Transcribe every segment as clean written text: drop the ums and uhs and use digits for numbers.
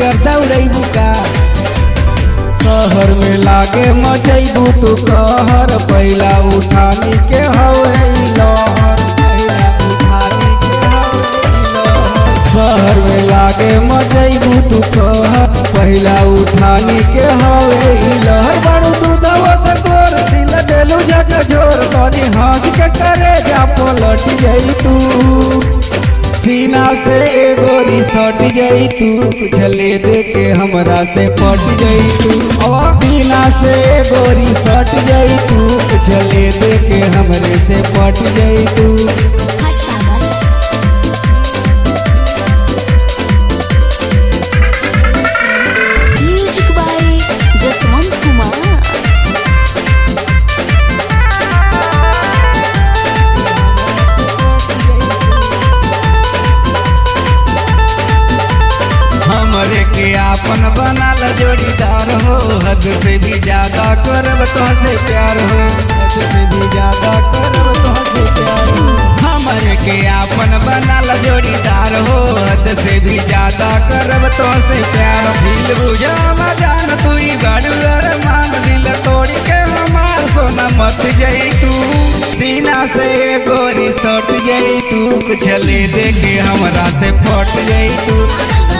गर्दा उड़ैबू का। शहर में लागे मचैबू तू कहर, पहला उठानी के हवे लहर, पहला उठानी के हवे लहर। शहर में लागे मचैबू तू कहर, पहला उठानी के हवे लहर। बड़ू दूधवा से गोर दिल देलू जग जोर, तनी हंस के करे जा पलट जाई तू। सीना से गोरी सट जाई तू, कुछ ले दे के हमरा से पट जाई तू। और सीना से गोरी सट जाई तू, कुछ ले दे के हमरे से पट जाई तू। Music by Jaswant Kumar. हमरे के आपन बनाल जोड़ीदार हो, हद से भी ज्यादा करब तोहसे प्यार हो, हद से भी ज्यादा करब तोहसे प्यार हो। हमरे के आपन बनाल जोड़ीदार हो, हद से भी ज्यादा करब तोहसे प्यार। दिल बुझा जान तू ही बड़ू अरमान, दिल तोड़ी के हमार सोना मत जाई तू। सीना से गोरी सट जाई तू, कुछ ले दे के हमरा से फट जाई तू।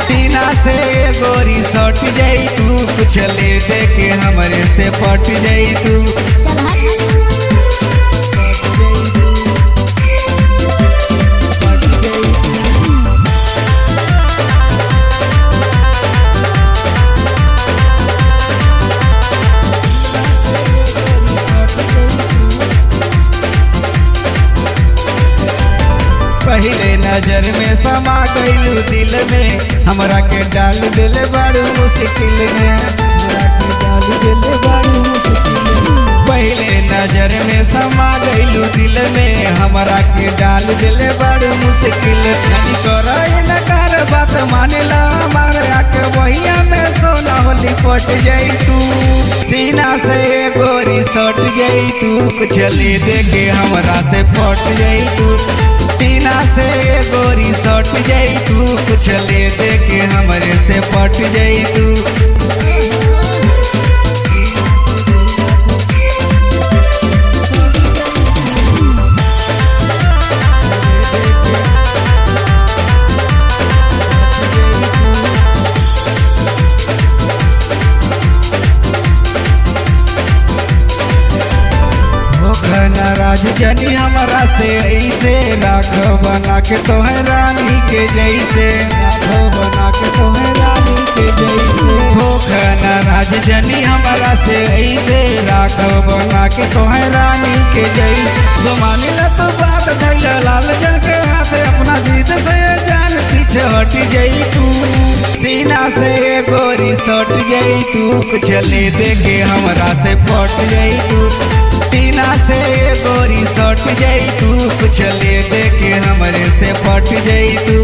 सीना से गोरी सट जाई तू, कुछ ले दे के हमरे से पट जाई तू। पहले नजर में समा गईलू दिल में, हमरा के डाल दिल बड़ू मुश्किल में, हमरा के डाल दिल बड़ू मुश्किल में। पहले नजर में समा गईलू दिल में, हमरा के डाल दिल बड़ू मुश्किल। नहीं करो इनकार बात मानेला हमार, आके वहिया में सोना होली पट जाई तू। सीना से गोरी सट जाई तू, कुछ ले दे के हमरा से फट जाई तू। सीना से गोरी सट जाई तू, कुछ ले दे के हमरे से पट जाई तू। नाराज जनी हमरा से ऐसे, राखो बना के तोहे रानी के जैसे, राखो बना के तोहे रानी के जैसे। भूख नाराज जनी हमरा से ऐसे, राखो बना के तोहे रानी के जैसे। तो मान ला तो बात धैल लाल चल के हाथ, अपना जीत से जान पीछे हट जाई तू। सीना से गोरी सट जाई तू, कुछ ले दे के हमरा से पट जाई तू। सीना से गोरी सट जाई तू, कुछ ले दे के हमरे से पट जाई तू।